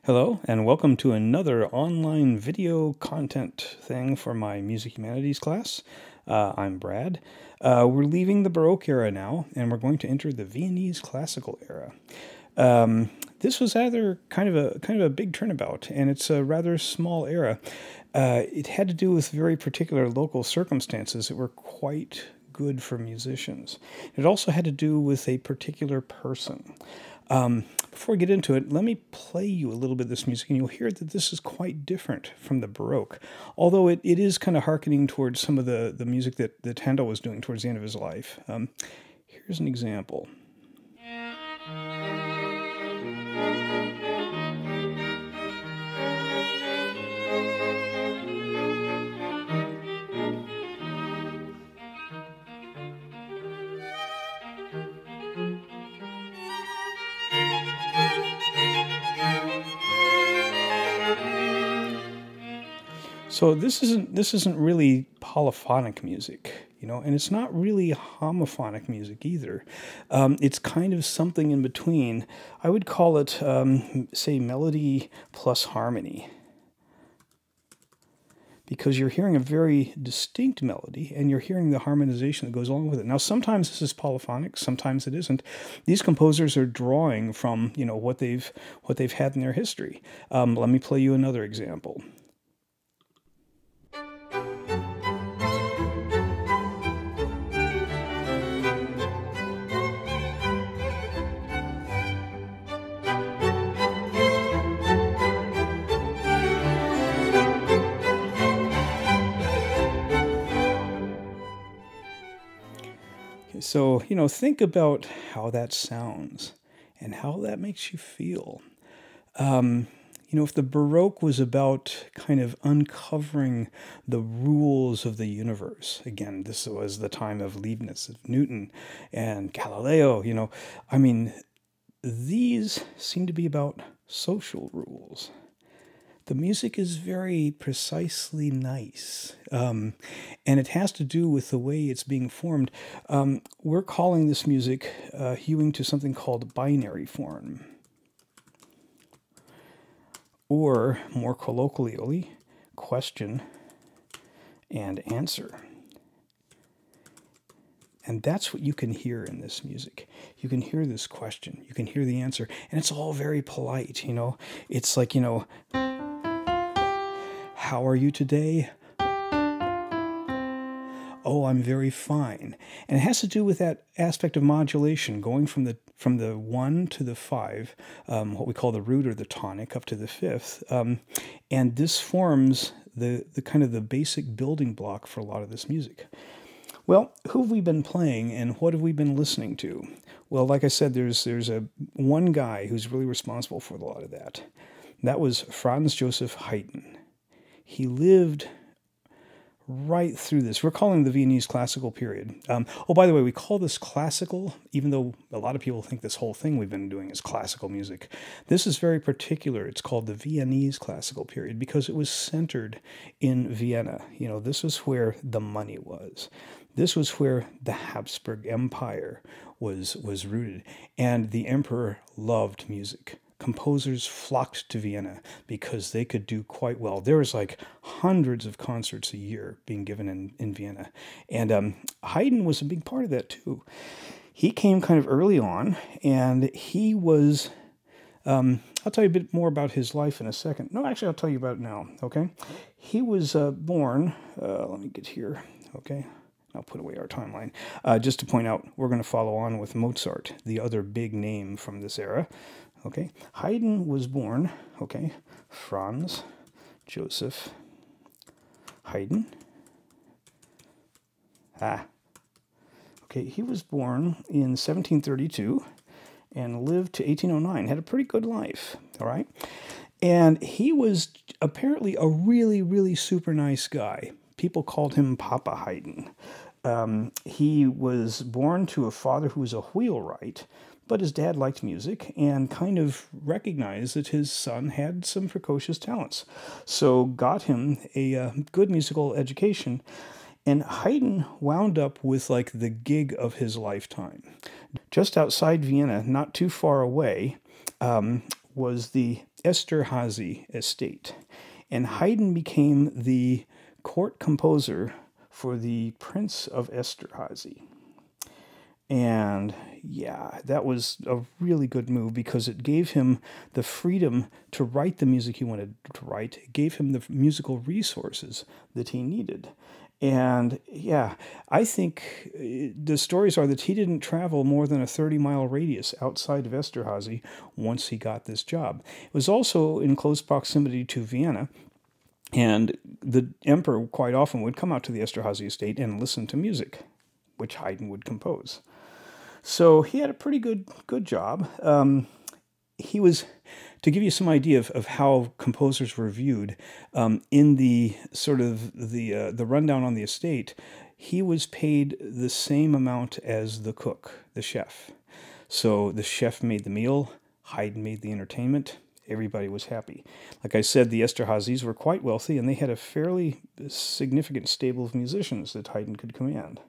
Hello, and welcome to another online video content thing for my Music Humanities class. I'm Brad. We're leaving the Baroque era now, and we're going to enter the Viennese classical era. This was rather kind of a big turnabout, and it's a rather small era. It had to do with very particular local circumstances that were quite good for musicians. It also had to do with a particular person. Before we get into it, let me play you a little bit of this music, and you'll hear that this is quite different from the Baroque, although it is kind of hearkening towards some of the music that Handel was doing towards the end of his life. Here's an example. So this isn't really polyphonic music, and it's not really homophonic music either. It's kind of something in between. I would call it, say, melody plus harmony, because you're hearing a very distinct melody and you're hearing the harmonization that goes along with it. Now, sometimes this is polyphonic, sometimes it isn't. These composers are drawing from, what they've had in their history. Let me play you another example. So, think about how that sounds and how that makes you feel. If the Baroque was about kind of uncovering the rules of the universe, again, this was the time of Leibniz, of Newton, and Galileo, these seem to be about social rules. The music is very precisely nice, and it has to do with the way it's being formed. We're calling this music hewing to something called binary form, or more colloquially, question and answer. And that's what you can hear in this music. You can hear this question, you can hear the answer, and it's all very polite, It's like, how are you today? Oh, I'm very fine. And it has to do with that aspect of modulation, going from the 1 to the 5, what we call the root or the tonic, up to the fifth. And this forms the kind of the basic building block for a lot of this music. Well, who have we been playing and what have we been listening to? Well, like I said, there's one guy who's really responsible for a lot of that. That was Franz Joseph Haydn. He lived right through this. We're calling the Viennese classical period. By the way, we call this classical, even though a lot of people think this whole thing we've been doing is classical music. This is very particular. It's called the Viennese classical period because it was centered in Vienna. This was where the money was. This was where the Habsburg Empire was rooted, and the emperor loved music. Composers flocked to Vienna because they could do quite well. There was like hundreds of concerts a year being given in Vienna. And Haydn was a big part of that too. He came kind of early on, and he was, I'll tell you a bit more about his life in a second. No, actually, I'll tell you about it now, okay? He was born, let me get here, okay? I'll put away our timeline. Just to point out, we're going to follow on with Mozart, the other big name from this era. Okay, Haydn was born, Franz Joseph Haydn. He was born in 1732 and lived to 1809, had a pretty good life, all right? And he was apparently a really, really super nice guy. People called him Papa Haydn. He was born to a father who was a wheelwright, but his dad liked music and kind of recognized that his son had some precocious talents. So got him a good musical education. And Haydn wound up with like the gig of his lifetime. Just outside Vienna, not too far away, was the Esterházy estate. And Haydn became the court composer for the Prince of Esterházy. And yeah, that was a really good move because it gave him the freedom to write the music he wanted to write. It gave him the musical resources that he needed. And yeah, I think the stories are that he didn't travel more than a 30-mile radius outside of Esterházy once he got this job. It was also in close proximity to Vienna, and the emperor quite often would come out to the Esterházy estate and listen to music, which Haydn would compose. So he had a pretty good job. He was, to give you some idea of how composers were viewed, in the sort of the rundown on the estate, he was paid the same amount as the cook, the chef. So the chef made the meal, Haydn made the entertainment, everybody was happy. Like I said, the Esterházys were quite wealthy, and they had a fairly significant stable of musicians that Haydn could command.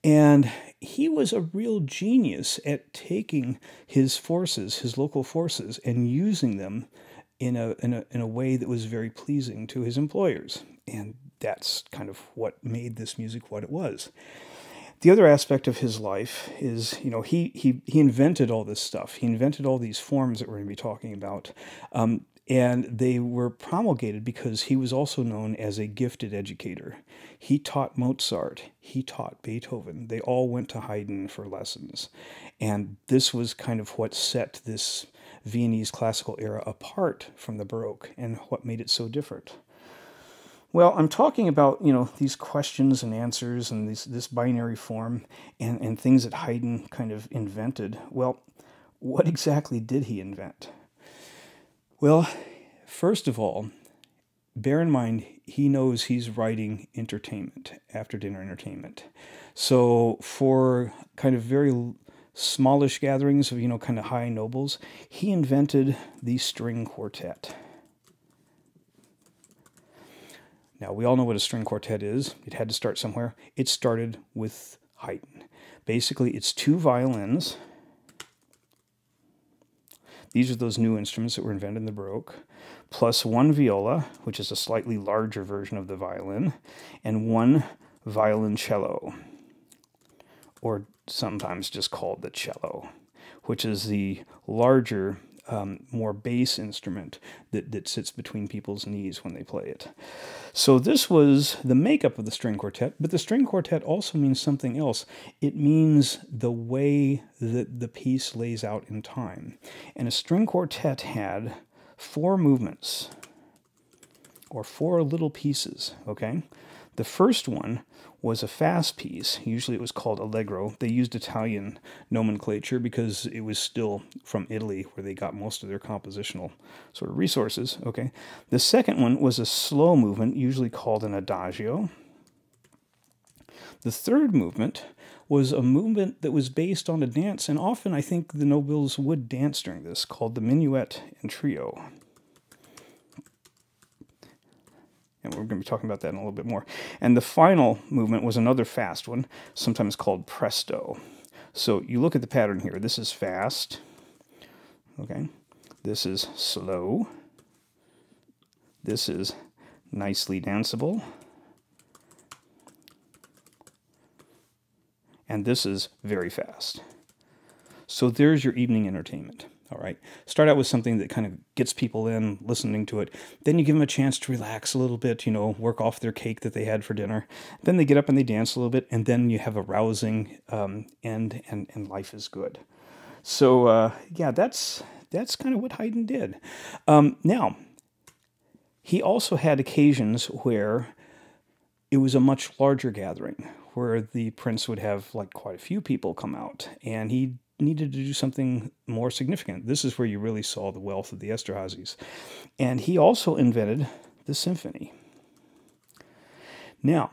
And he was a real genius at taking his forces, his local forces, and using them in a way that was very pleasing to his employers. And that's kind of what made this music what it was. The other aspect of his life is, he invented all this stuff. He invented all these forms that we're going to be talking about. And they were promulgated because he was also known as a gifted educator. He taught Mozart. He taught Beethoven. They all went to Haydn for lessons. And this was kind of what set this Viennese classical era apart from the Baroque and what made it so different. Well, I'm talking about, these questions and answers and this binary form and things that Haydn kind of invented. Well, what exactly did he invent? Well, first of all, bear in mind, he knows he's writing entertainment, after-dinner entertainment. So for kind of very smallish gatherings of, kind of high nobles, he invented the string quartet. Now, we all know what a string quartet is. It had to start somewhere. It started with Haydn. Basically, it's two violins. These are those new instruments that were invented in the Baroque, plus one viola, which is a slightly larger version of the violin, and one violoncello, or sometimes just called the cello, which is the larger, more bass instrument that sits between people's knees when they play it. So this was the makeup of the string quartet, but the string quartet also means something else. It means the way that the piece lays out in time. And a string quartet had 4 movements, or 4 little pieces, okay? The first one was a fast piece. Usually it was called allegro. They used Italian nomenclature because it was still from Italy where they got most of their compositional sort of resources, okay? The second one was a slow movement, usually called an adagio. The third movement was a movement that was based on a dance, and often I think the nobles would dance during this, called the minuet and trio. And we're going to be talking about that in a little bit more. And the final movement was another fast one, sometimes called presto. So you look at the pattern here. This is fast. Okay. This is slow. This is nicely danceable. And this is very fast. So there's your evening entertainment. All right. Start out with something that kind of gets people in, listening to it. Then you give them a chance to relax a little bit, work off their cake that they had for dinner. Then they get up and they dance a little bit, and then you have a rousing end, and life is good. So, yeah, that's kind of what Haydn did. Now, he also had occasions where it was a much larger gathering, where the prince would have like quite a few people come out, and he needed to do something more significant. This is where you really saw the wealth of the Esterházys. And he also invented the symphony. Now,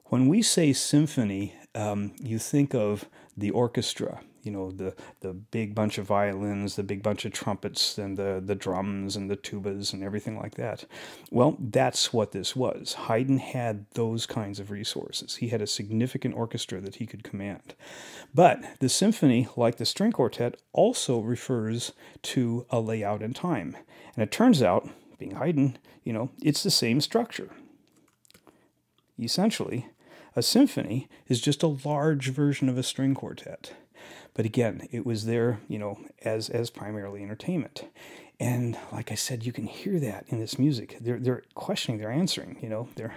when we say symphony, you think of the orchestra, you know, the big bunch of violins, the big bunch of trumpets, and the drums and the tubas and everything like that. Well, that's what this was. Haydn had those kinds of resources. He had a significant orchestra that he could command. But the symphony, like the string quartet, also refers to a layout in time. And it turns out, being Haydn, you know, it's the same structure. Essentially, a symphony is just a large version of a string quartet. But again, it was there, you know, as primarily entertainment. And like I said, you can hear that in this music. They're questioning, they're answering, you know, they're...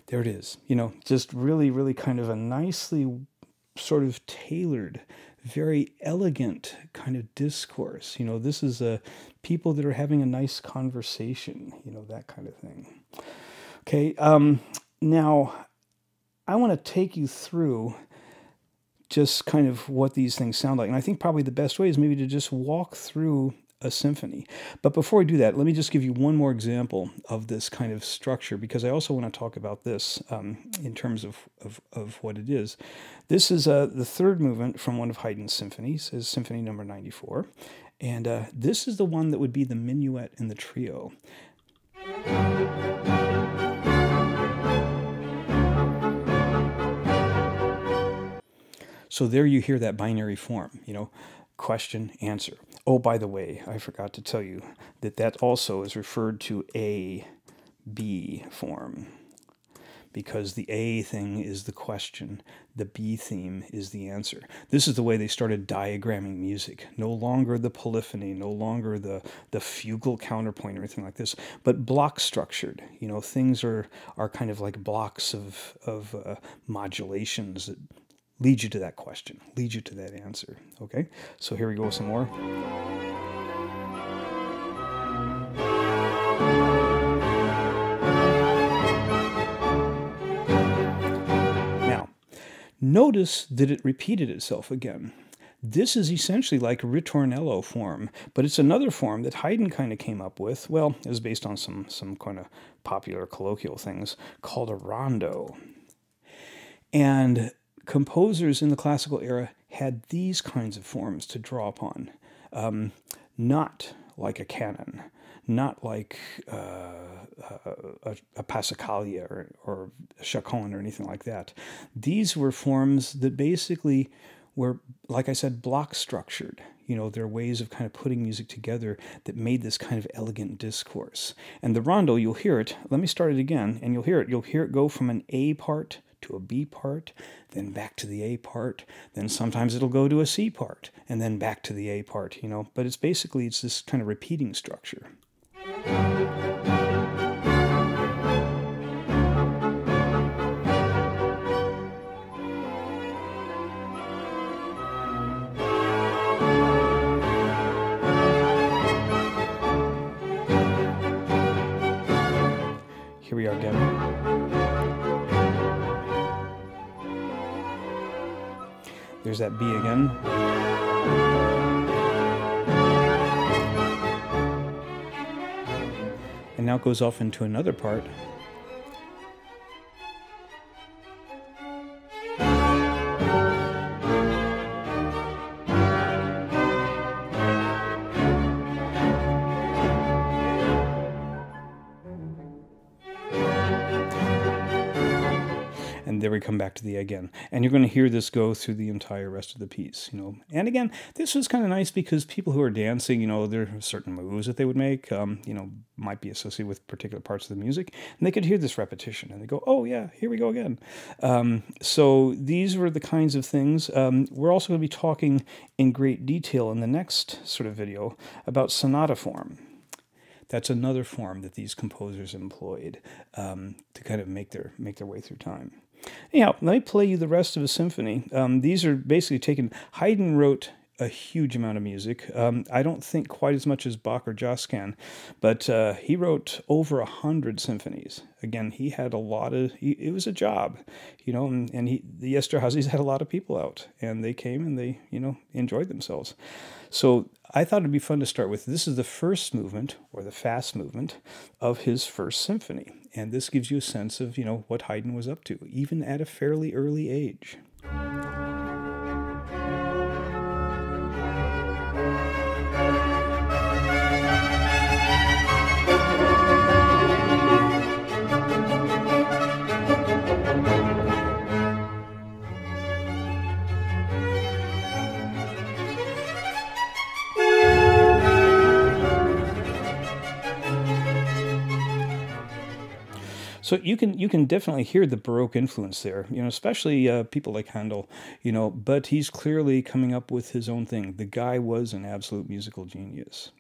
There it is, you know, just really, really kind of a nicely sort of tailored, very elegant kind of discourse. You know, this is people that are having a nice conversation, you know, that kind of thing. Okay, now I want to take you through just kind of what these things sound like. And I think probably the best way is maybe to just walk through a symphony. But before I do that, let me just give you one more example of this kind of structure, because I also want to talk about this in terms of what it is. This is the third movement from one of Haydn's symphonies, is Symphony number 94. And this is the one that would be the minuet in the trio. So there you hear that binary form, you know, question, answer. Oh, by the way, I forgot to tell you that that also is referred to A, B form, because the A thing is the question, the B theme is the answer. This is the way they started diagramming music. No longer the polyphony, no longer the fugal counterpoint or anything like this, but block structured. You know, things are kind of like blocks of modulations that lead you to that question, lead you to that answer. Okay, so here we go, some more. Now, notice that it repeated itself again. This is essentially like ritornello form, but it's another form that Haydn kind of came up with. Well, it was based on some kind of popular colloquial things called a rondo. And composers in the classical era had these kinds of forms to draw upon, not like a canon, not like a Passacaglia or a Chaconne or anything like that. These were forms that basically were, like I said, block structured. You know, they're ways of kind of putting music together that made this kind of elegant discourse. And the rondo, you'll hear it. Let me start it again, and you'll hear it. You'll hear it go from an A part to a B part, then back to the A part, then sometimes it'll go to a C part, and then back to the A part, you know. But it's basically, it's this kind of repeating structure. Here we are again. There's that B again. And now it goes off into another part. And there we come back to the A again. And you're going to hear this go through the entire rest of the piece, you know. And again, this was kind of nice because people who are dancing, you know, there are certain moves that they would make, you know, might be associated with particular parts of the music. And they could hear this repetition and they go, oh yeah, here we go again. So these were the kinds of things. We're also going to be talking in great detail in the next sort of video about sonata form. That's another form that these composers employed to kind of make their way through time. Anyhow, let me play you the rest of a symphony. These are basically taken. Haydn wrote a huge amount of music. I don't think quite as much as Bach or Josquin, but he wrote over 100 symphonies. Again, he had a lot of. It was a job, and the Esterházys had a lot of people out, and they came and they enjoyed themselves. So I thought it'd be fun to start with. This is the first movement, or the fast movement, of his first symphony, and this gives you a sense of what Haydn was up to, even at a fairly early age. So you can definitely hear the Baroque influence there, especially people like Handel, but he's clearly coming up with his own thing. The guy was an absolute musical genius,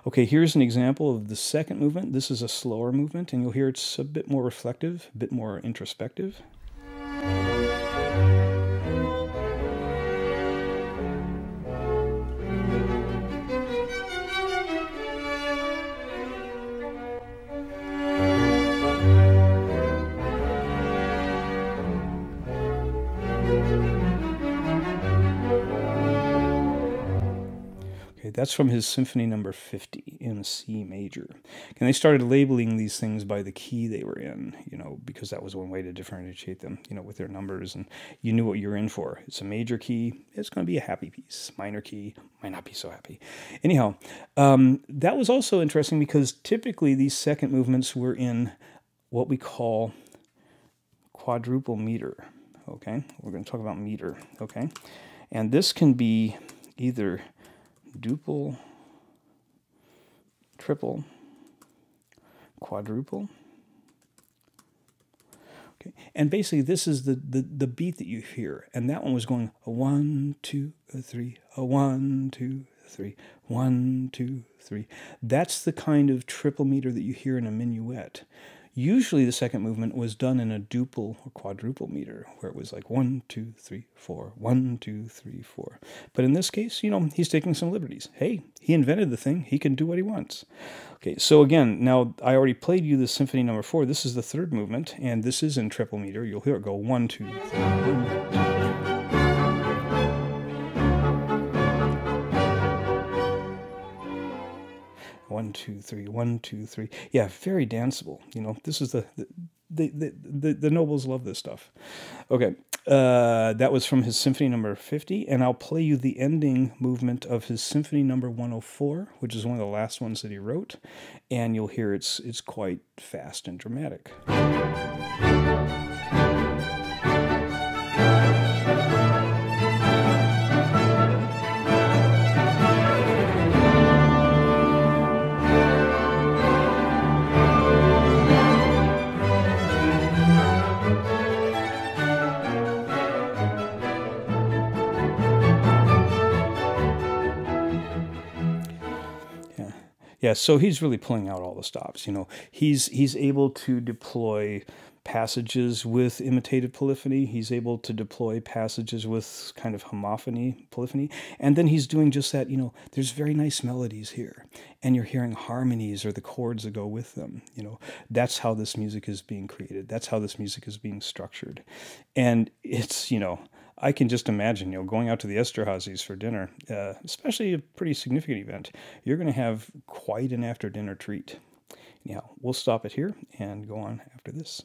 Okay, here's an example of the second movement. This is a slower movement, and you'll hear it's a bit more reflective, a bit more introspective. That's from his Symphony Number 50 in C major. And they started labeling these things by the key they were in, because that was one way to differentiate them, with their numbers, and you knew what you're in for. It's a major key, it's going to be a happy piece. Minor key, might not be so happy. Anyhow, that was also interesting because typically these second movements were in what we call quadruple meter, okay? We're going to talk about meter, okay? And this can be either duple, triple, quadruple. Okay, and basically this is the beat that you hear, and that one was going a 1, 2, 3, a 1, 2, 3, 1, 2, 3. That's the kind of triple meter that you hear in a minuet. Usually the second movement was done in a duple or quadruple meter, where it was like 1, 2, 3, 4, 1, 2, 3, 4. But in this case, he's taking some liberties. Hey, he invented the thing. He can do what he wants. Okay, so again, now I already played you the Symphony Number 4. This is the third movement, and this is in triple meter. You'll hear it go 1, 2, 3, 1, 2, 3. 1, 2, 3, 1, 2, 3. Yeah, very danceable. This is the nobles love this stuff. Okay, that was from his Symphony Number 50, and I'll play you the ending movement of his Symphony Number 104, which is one of the last ones that he wrote, and you'll hear it's quite fast and dramatic. Yeah, so he's really pulling out all the stops. He's able to deploy passages with imitative polyphony. He's able to deploy passages with kind of homophony, polyphony. And then he's doing just that, there's very nice melodies here. And you're hearing harmonies or the chords that go with them. That's how this music is being created. That's how this music is being structured. And it's, I can just imagine, going out to the Esterházys for dinner, especially a pretty significant event, you're going to have quite an after-dinner treat. Anyhow, we'll stop it here and go on after this.